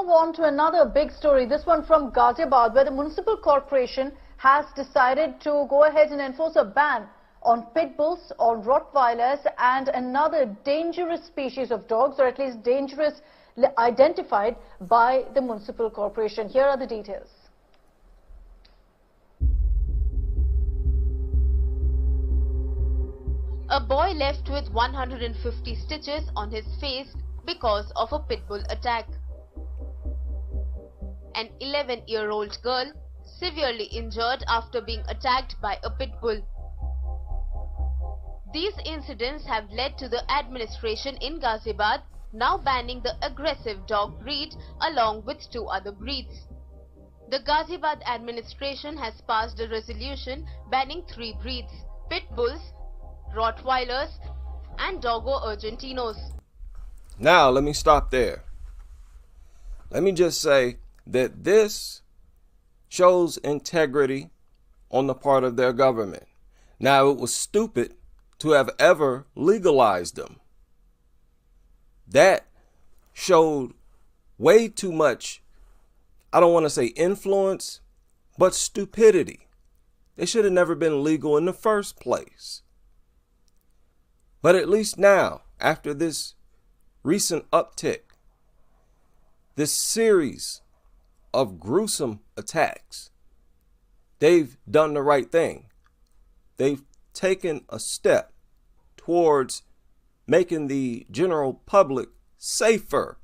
move on to another big story, this one from Ghaziabad, where the municipal corporation has decided to go ahead and enforce a ban on pit bulls, on Rottweilers and another dangerous species of dogs, or at least dangerous identified by the municipal corporation. Here are the details. A boy left with 150 stitches on his face because of a pit bull attack. An 11-year-old girl severely injured after being attacked by a pit bull. These incidents have led to the administration in Ghaziabad now banning the aggressive dog breed along with 2 other breeds. The Ghaziabad administration has passed a resolution banning 3 breeds: pit bulls, Rottweilers and Dogo Argentinos. Now, let me stop there. Let me just say that this shows integrity on the part of their government. Now, it was stupid to have ever legalized them. That showed way too much, I don't want to say influence, but stupidity. They should have never been legal in the first place. But at least now, after this recent uptick, this series of gruesome attacks, they've done the right thing. They've taken a step towards making the general public safer.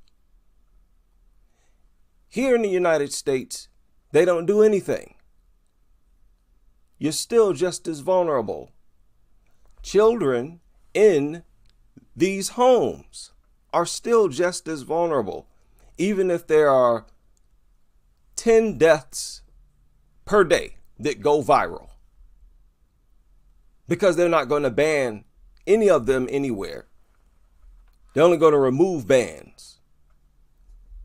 Here in the United States, they don't do anything. You're still just as vulnerable. Children in these homes are still just as vulnerable, even if there are 10 deaths per day that go viral, because they're not going to ban any of them anywhere. They're only going to remove bans.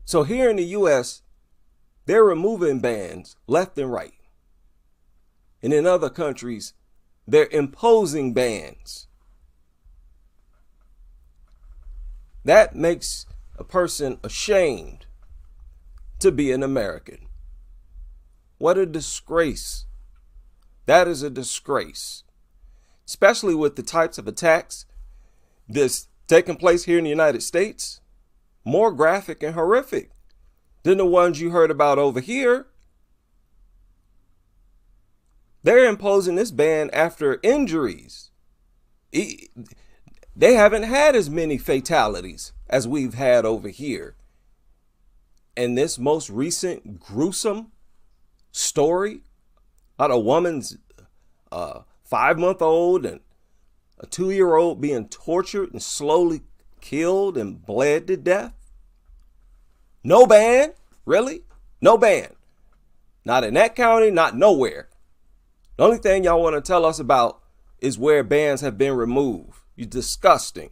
So here in the U.S., they're removing bans left and right. And in other countries, they're imposing bans. That makes a person ashamed to be an American. What a disgrace. That is a disgrace. Especially with the types of attacks that's taking place here in the United States. More graphic and horrific than the ones you heard about over here. They're imposing this ban after injuries. They haven't had as many fatalities as we've had over here. And this most recent gruesome story about a woman's 5-month-old and a 2-year-old being tortured and slowly killed and bled to death. No ban? Really? No ban. Not in that county, not nowhere. The only thing y'all want to tell us about is where bans have been removed. You're disgusting.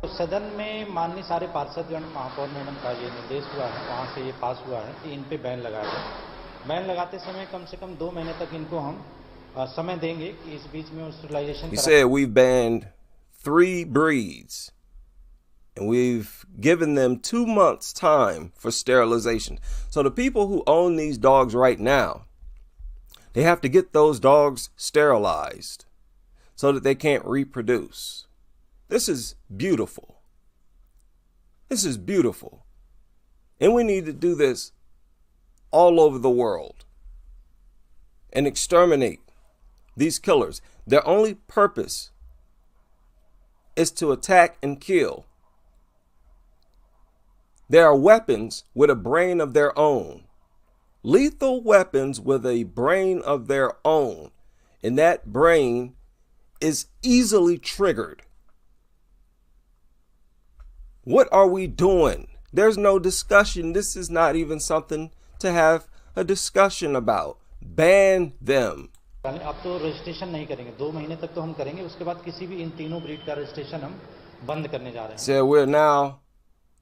सदन में माननीय सारे पार्षदगण महापौर madam का ये निर्देश हुआ है, वहाँ से ये पास हुआ है कि इन पे बैन लगाया जाए। बैन लगाते समय कम से कम 2 महीने तक इनको हम समय देंगे कि इस बीच में sterilization. He said we've banned 3 breeds and we've given them 2 months time for sterilization. So the people who own these dogs right now, they have to get those dogs sterilized so that they can't reproduce. This is beautiful. This is beautiful. And we need to do this all over the world and exterminate these killers. Their only purpose is to attack and kill. They are weapons with a brain of their own. Lethal weapons with a brain of their own. And that brain is easily triggered. What are we doing? There's no discussion. This is not even something to have a discussion about. Ban them. अब तो registration नहीं करेंगे, 2 महीने तक तो हम करेंगे, उसके बाद किसी भी इन तीनों ब्रीड का रजिस्ट्रेशन हम बंद करने जा रहे हैं.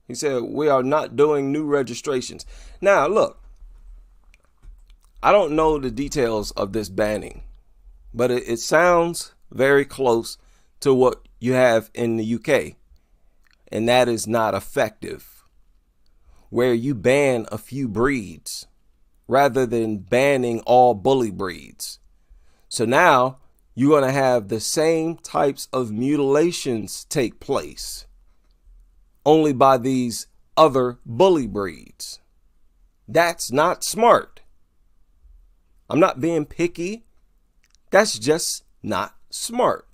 He said we are not doing new registrations. Now look, I don't know the details of this banning, but it sounds very close to what you have in the UK. And that is not effective. where you ban a few breeds rather than banning all bully breeds. So now you're going to have the same types of mutilations take place, only by these other bully breeds. That's not smart. I'm not being picky. That's just not smart.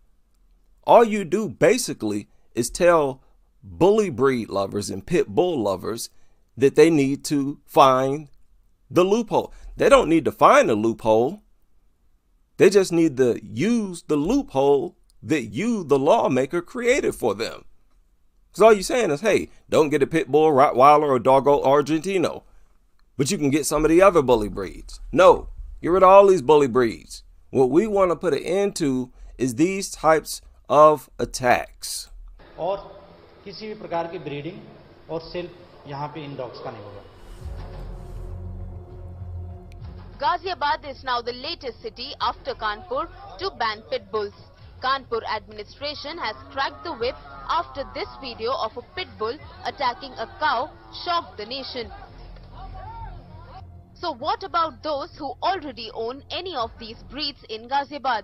All you do basically is tell bully breed lovers and pit bull lovers that they need to find the loophole. They don't need to find a loophole. They just need to use the loophole that you, the lawmaker, created for them. Because all you're saying is, hey, don't get a pit bull, Rottweiler, or Dogo, Argentino, but you can get some of the other bully breeds. No, get rid of all these bully breeds. What we want to put an end to is these types of attacks. और किसी भी प्रकार की breeding और cell यहाँ पे इन dogs का नहीं होगा. Ghaziabad is now the latest city after Kanpur to ban pit bulls. Kanpur administration has cracked the whip after this video of a pit bull attacking a cow shocked the nation. So what about those who already own any of these breeds in Ghaziabad?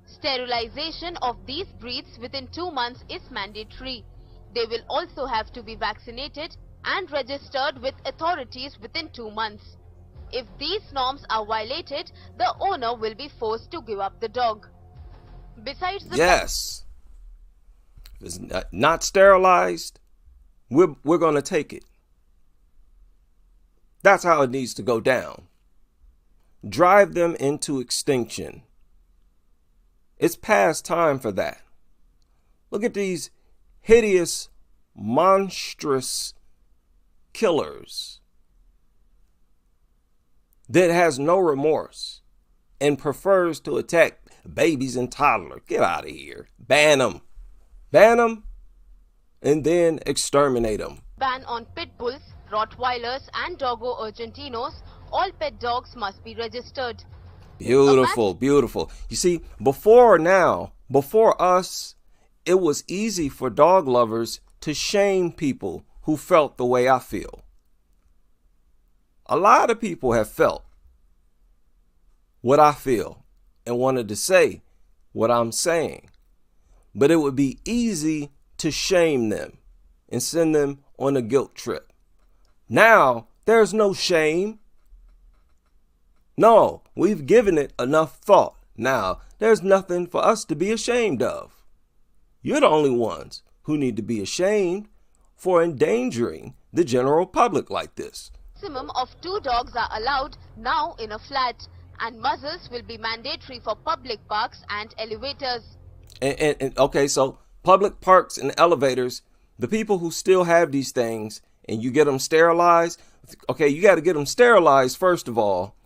Sterilization of these breeds within 2 months is mandatory. They will also have to be vaccinated and registered with authorities within 2 months. If these norms are violated, the owner will be forced to give up the dog. Besides the yes, if it's not sterilized, we're going to take it. That's how it needs to go down. Drive them into extinction. It's past time for that. Look at these hideous, monstrous killers that has no remorse and prefers to attack babies and toddlers. Get out of here. Ban them. Ban them and then exterminate them. Ban on pit bulls, Rottweilers and Dogo Argentinos. All pet dogs must be registered. Beautiful, beautiful. You see, before us, it was easy for dog lovers to shame people who felt the way I feel. A lot of people have felt what I feel and wanted to say what I'm saying. But it would be easy to shame them and send them on a guilt trip. Now, there's no shame. No, we've given it enough thought. Now, there's nothing for us to be ashamed of. You're the only ones who need to be ashamed for endangering the general public like this. Maximum of 2 dogs are allowed now in a flat, and muzzles will be mandatory for public parks and elevators. And okay, so public parks and elevators, the people who still have these things and you get them sterilized, okay, you got to get them sterilized first of all.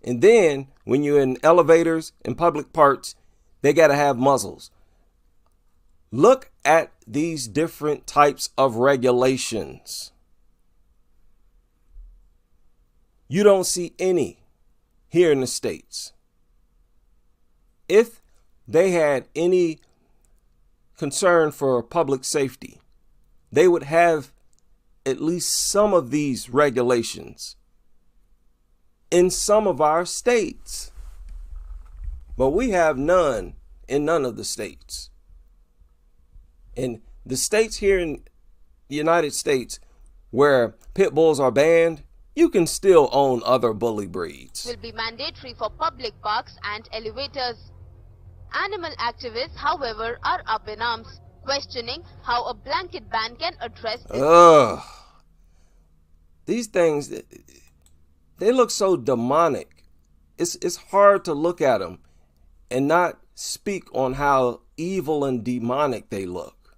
And then when you're in elevators and public parks, they got to have muzzles. Look at these different types of regulations. You don't see any here in the States. If they had any concern for public safety, they would have at least some of these regulations in some of our states. But we have none in none of the states. In the states here in the United States where pit bulls are banned, you can still own other bully breeds. Will be mandatory for public parks and elevators. Animal activists, however, are up in arms, questioning how a blanket ban can address this. These things, they look so demonic. It's hard to look at them and not speak on how evil and demonic they look.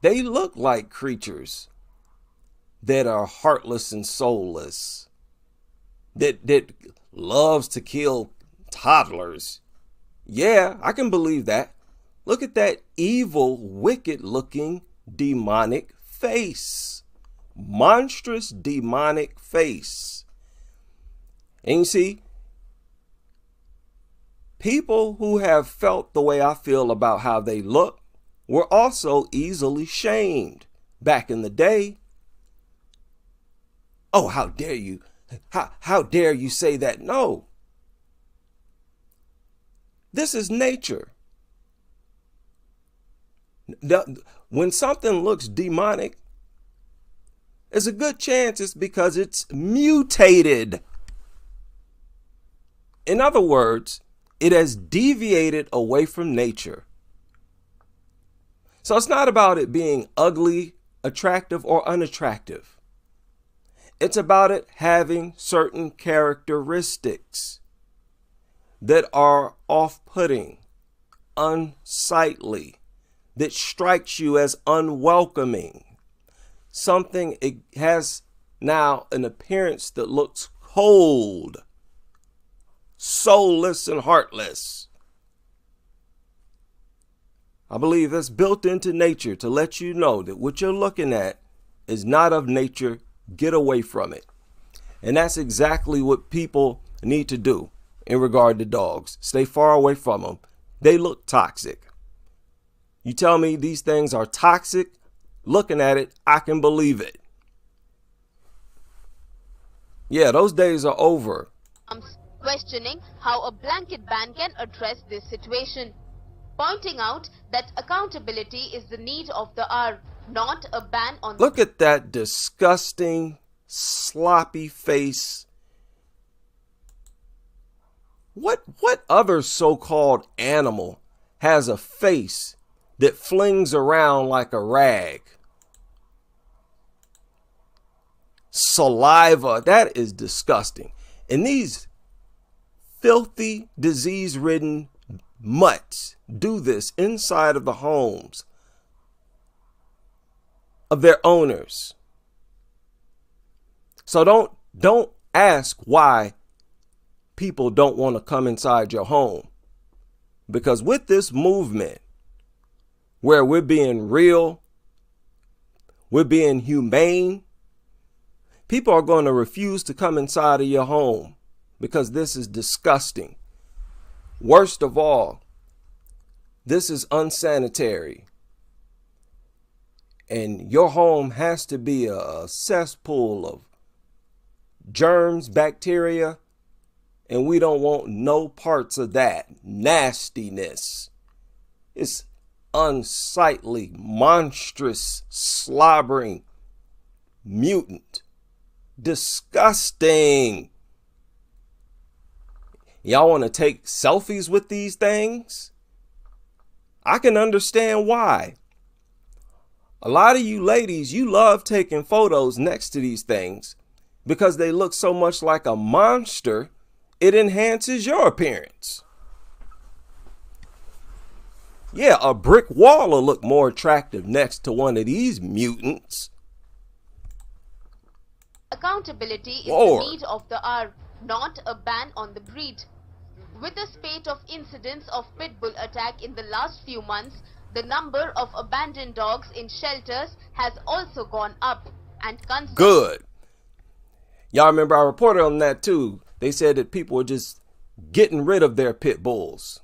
They look like creatures that are heartless and soulless, that loves to kill toddlers. Yeah, I can believe that. Look at that evil, wicked looking demonic face. Monstrous demonic face. And you see, people who have felt the way I feel about how they look were also easily shamed back in the day. Oh, how dare you? How dare you say that? No. This is nature. When something looks demonic, there's a good chance it's because it's mutated. In other words, it has deviated away from nature. So it's not about it being ugly, attractive, or unattractive. It's about it having certain characteristics that are off-putting, unsightly, that strikes you as unwelcoming. Something, it has now an appearance that looks cold, soulless, and heartless. I believe that's built into nature to let you know that what you're looking at is not of nature. Get away from it. And that's exactly what people need to do in regard to dogs. Stay far away from them. They look toxic. You tell me these things are toxic, looking at it, I can believe it. Yeah, those days are over. I'm questioning how a blanket ban can address this situation, pointing out that accountability is the need of the hour, not a ban on... Look at that disgusting, sloppy face. What other so-called animal has a face that flings around like a rag? Saliva, that is disgusting. And these filthy, disease-ridden mutts do this inside of the homes of their owners. So don't ask why people don't want to come inside your home. Because with this movement where we're being real, we're being humane, people are going to refuse to come inside of your home because this is disgusting. Worst of all, this is unsanitary. And your home has to be a cesspool of germs, bacteria, and we don't want no parts of that nastiness. It's unsightly, monstrous, slobbering, mutant, disgusting. Y'all want to take selfies with these things? I can understand why. A lot of you ladies, you love taking photos next to these things because they look so much like a monster, it enhances your appearance. Yeah, a brick wall will look more attractive next to one of these mutants. Accountability is the need of the hour, not a ban on the breed. With the spate of incidents of pit bull attack in the last few months, the number of abandoned dogs in shelters has also gone up. And good. Y'all remember I reported on that too. They said that people were just getting rid of their pit bulls,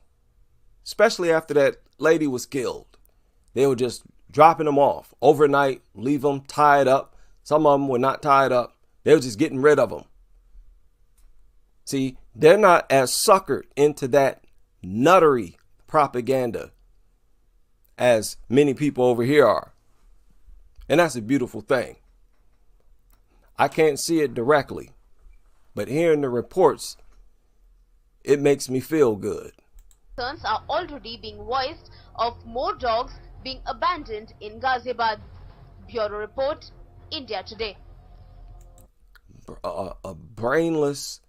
especially after that lady was killed. They were just dropping them off overnight, leave them tied up. Some of them were not tied up. They were just getting rid of them. See, they're not as suckered into that nuttery propaganda as many people over here are. And that's a beautiful thing. I can't see it directly, but hearing the reports, it makes me feel good. Concerns are already being voiced of more dogs being abandoned in Ghaziabad. Bureau Report, India Today. A brainless,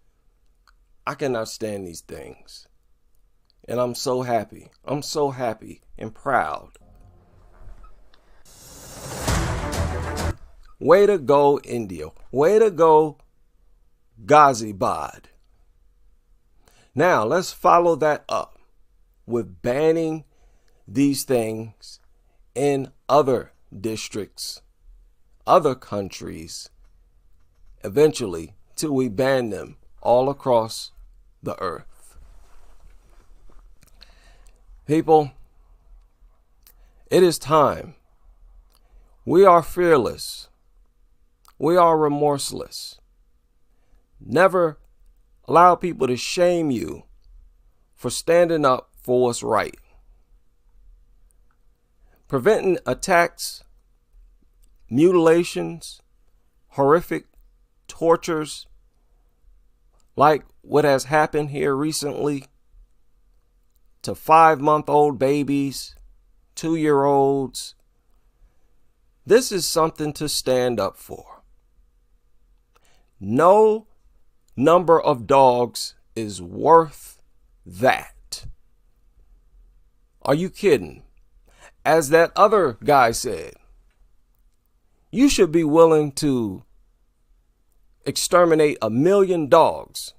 I cannot stand these things. And I'm so happy. I'm so happy and proud. Way to go, India. Way to go, Ghaziabad. Now, let's follow that up with banning these things in other districts, other countries, eventually, till we ban them all across the earth. People, it is time. We are fearless. We are remorseless. Never allow people to shame you for standing up for what's right. Preventing attacks, mutilations, horrific tortures, like what has happened here recently to 5-month-old babies, 2-year-olds. This is something to stand up for. No number of dogs is worth that. Are you kidding? As that other guy said, you should be willing to exterminate 1 million dogs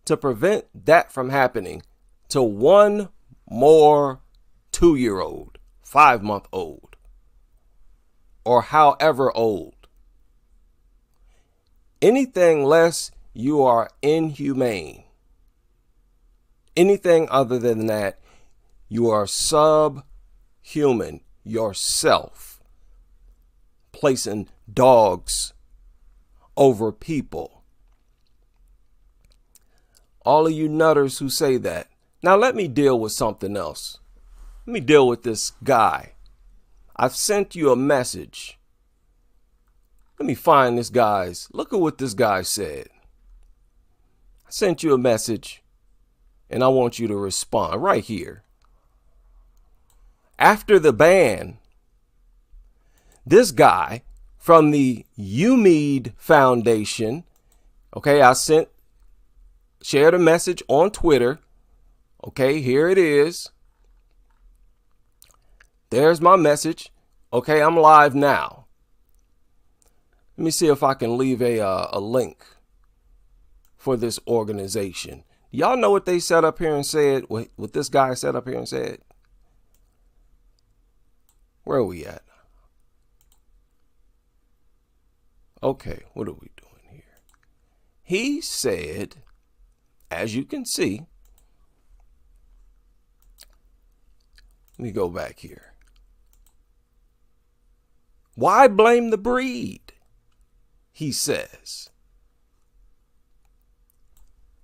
to prevent that from happening to one more 2-year-old, 5-month-old, or however old. Anything less, you are inhumane. Anything other than that, you are subhuman yourself, placing dogs over people. All of you nutters who say that. Now let me deal with something else. Let me deal with this guy. I've sent you a message. Let me find this guy's. Look at what this guy said. I sent you a message and I want you to respond right here. After the ban, this guy from the UMead Foundation, okay, I shared a message on Twitter. Okay, here it is. There's my message. Okay, I'm live now. Let me see if I can leave a link for this organization. Y'all know what they set up here and said? What this guy set up here and said? Where are we at? Okay, what are we doing here? He said, as you can see, let me go back here. Why blame the breed? He says.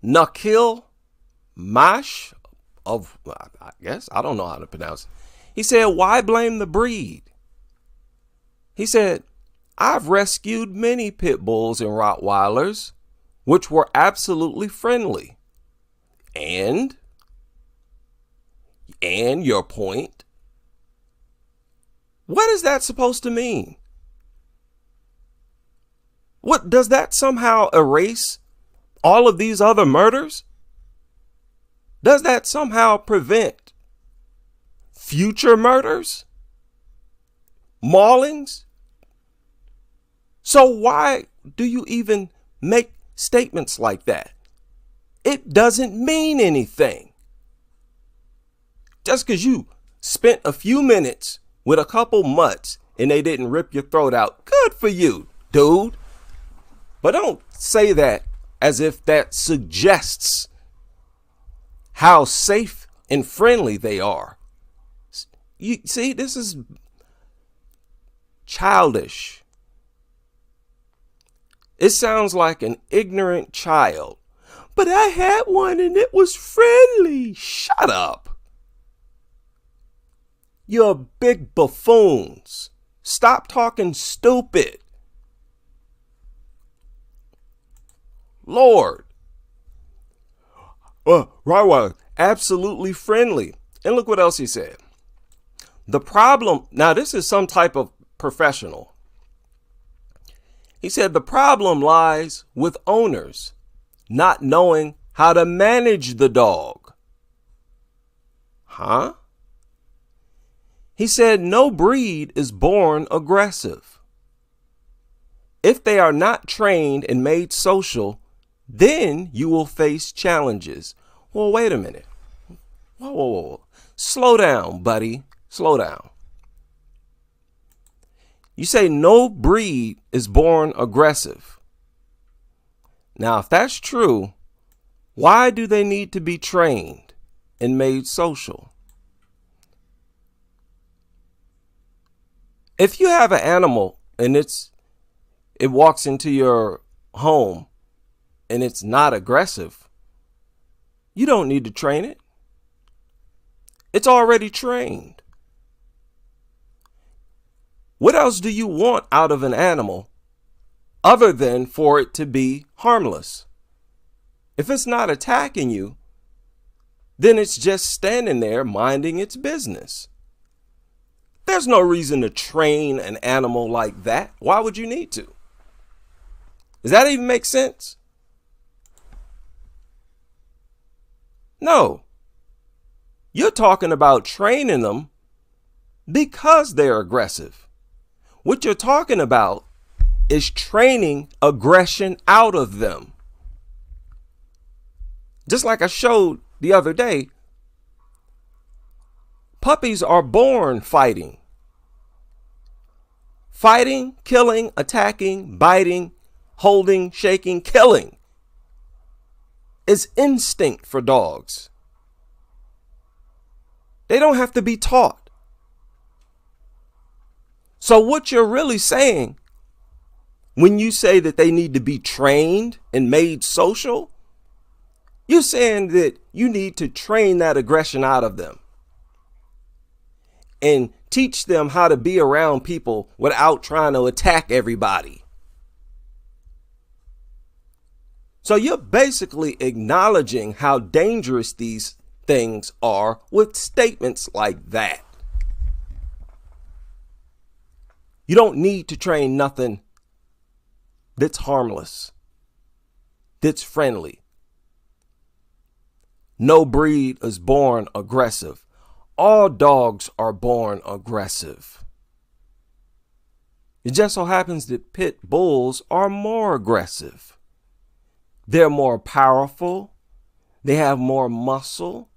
Nakil Mash of, I guess, I don't know how to pronounce it. He said, why blame the breed? He said, I've rescued many pit bulls and Rottweilers, which were absolutely friendly. And your point, what is that supposed to mean? What does that somehow erase all of these other murders? Does that somehow prevent future murders? Maulings? So why do you even make statements like that? It doesn't mean anything. Just because you spent a few minutes with a couple mutts and they didn't rip your throat out, good for you, dude. But don't say that as if that suggests how safe and friendly they are. You see, this is childish. It sounds like an ignorant child. But I had one and it was friendly. Shut up. You're big buffoons. Stop talking stupid. Lord. Rottweiler, absolutely friendly. And look what else he said. The problem, now this is some type of professional. He said the problem lies with owners not knowing how to manage the dog. Huh? He said no breed is born aggressive. If they are not trained and made social, then you will face challenges. Well, wait a minute. Whoa. Slow down, buddy. Slow down. You say no breed is born aggressive. Now, if that's true, why do they need to be trained and made social? If you have an animal and it's it walks into your home and it's not aggressive, you don't need to train it. It's already trained. What else do you want out of an animal other than for it to be harmless? If it's not attacking you, then it's just standing there minding its business. There's no reason to train an animal like that. Why would you need to? Does that even make sense? No. You're talking about training them because they're aggressive. What you're talking about is training aggression out of them. Just like I showed the other day, puppies are born fighting. Fighting, killing, attacking, biting, holding, shaking, killing is instinct for dogs. They don't have to be taught. So what you're really saying when you say that they need to be trained and made social, you're saying that you need to train that aggression out of them and teach them how to be around people without trying to attack everybody. So you're basically acknowledging how dangerous these things are with statements like that. You don't need to train nothing that's harmless, that's friendly. No breed is born aggressive. All dogs are born aggressive. It just so happens that pit bulls are more aggressive. They're more powerful. They have more muscle.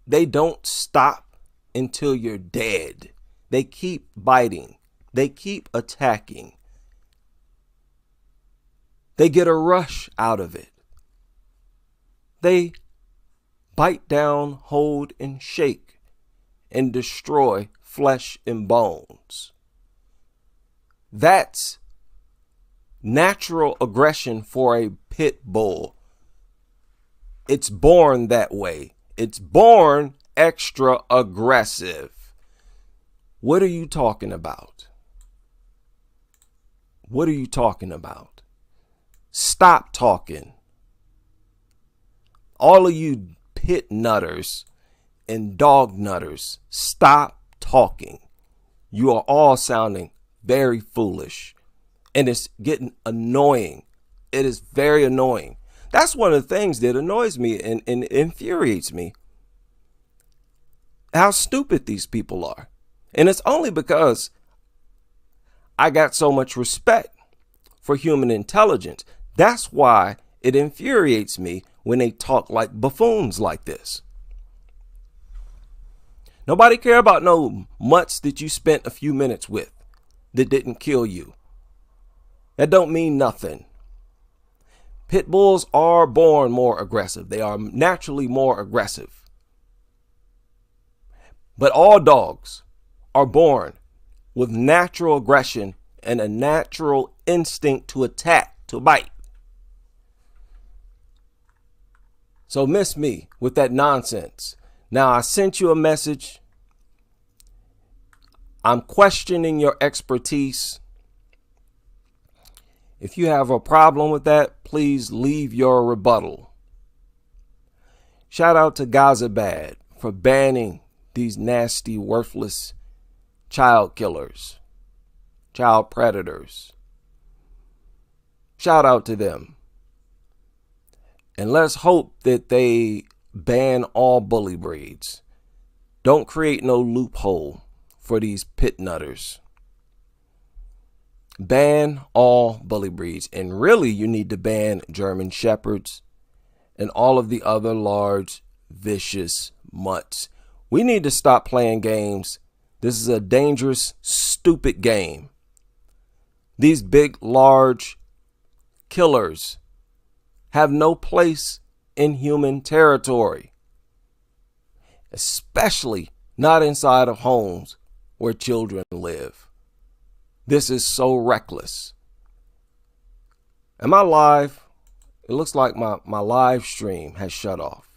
They don't stop until you're dead. They keep biting. They keep attacking. They get a rush out of it. They bite down, hold, and shake, and destroy flesh and bones. That's natural aggression for a pit bull. It's born that way. It's born extra aggressive. What are you talking about? What are you talking about? Stop talking. All of you pit nutters and dog nutters, stop talking. You are all sounding very foolish, and it's getting annoying. It is very annoying. That's one of the things that annoys me and infuriates me. How stupid these people are. And it's only because I got so much respect for human intelligence. That's why it infuriates me when they talk like buffoons like this. Nobody care about no mutts that you spent a few minutes with that didn't kill you. That don't mean nothing. Pit bulls are born more aggressive. They are naturally more aggressive. But all dogs are born with natural aggression and a natural instinct to attack, to bite. So miss me with that nonsense. Now, I sent you a message. I'm questioning your expertise. If you have a problem with that, please leave your rebuttal. Shout out to Ghaziabad for banning these nasty, worthless child killers, child predators. Shout out to them. And let's hope that they ban all bully breeds. Don't create no loophole for these pit nutters. Ban all bully breeds. And really, you need to ban German Shepherds and all of the other large, vicious mutts. We need to stop playing games. This is a dangerous, stupid game. These big, large killers have no place in human territory, especially not inside of homes where children live. This is so reckless. Am I live? It looks like my live stream has shut off.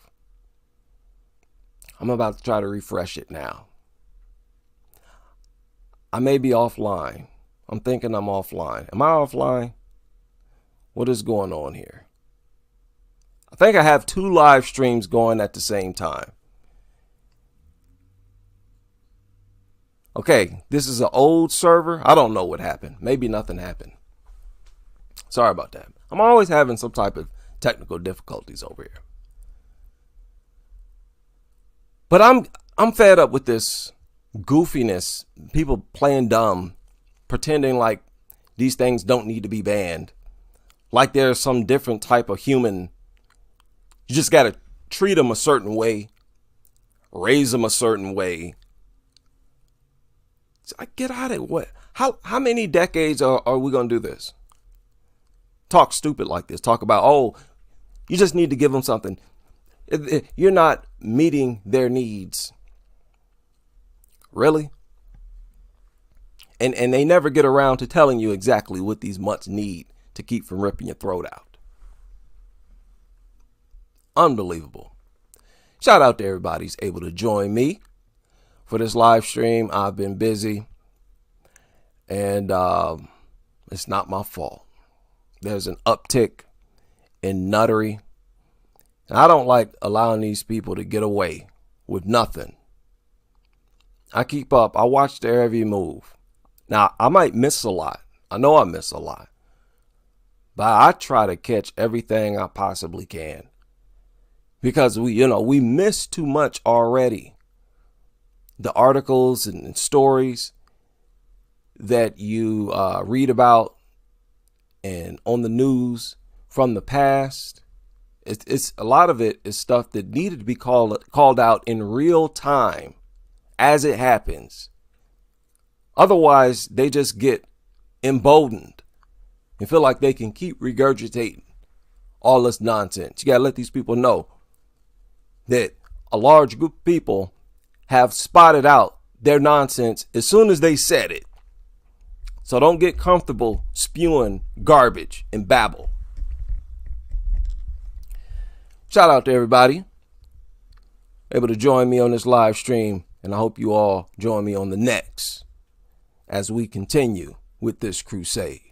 I'm about to try to refresh it now. I may be offline. I'm thinking I'm offline. Am I offline? What is going on here? I think I have 2 live streams going at the same time. Okay, this is an old server. I don't know what happened. Maybe nothing happened. Sorry about that. I'm always having some type of technical difficulties over here. But I'm fed up with this goofiness, people playing dumb, pretending like these things don't need to be banned, like there's some different type of human. You just got to treat them a certain way, raise them a certain way. I get out of it. What? How many decades are we going to do this? Talk stupid like this. Talk about, oh, you just need to give them something. You're not meeting their needs. Really? And they never get around to telling you exactly what these mutts need to keep from ripping your throat out. Unbelievable. Shout out to everybody who's able to join me for this live stream. I've been busy, and it's not my fault. There's an uptick in nuttery, and I don't like allowing these people to get away with nothing. I keep up. I watch their every move. Now, I might miss a lot. I know I miss a lot, but I try to catch everything I possibly can, because we miss too much already. The articles and stories that you read about and on the news from the past, it's a lot of it is stuff that needed to be called out in real time as it happens. Otherwise, they just get emboldened and feel like they can keep regurgitating all this nonsense. You got to let these people know that a large group of people have spotted out their nonsense as soon as they said it. So don't get comfortable spewing garbage and babble. Shout out to everybody able to join me on this live stream, and I hope you all join me on the next as we continue with this crusade.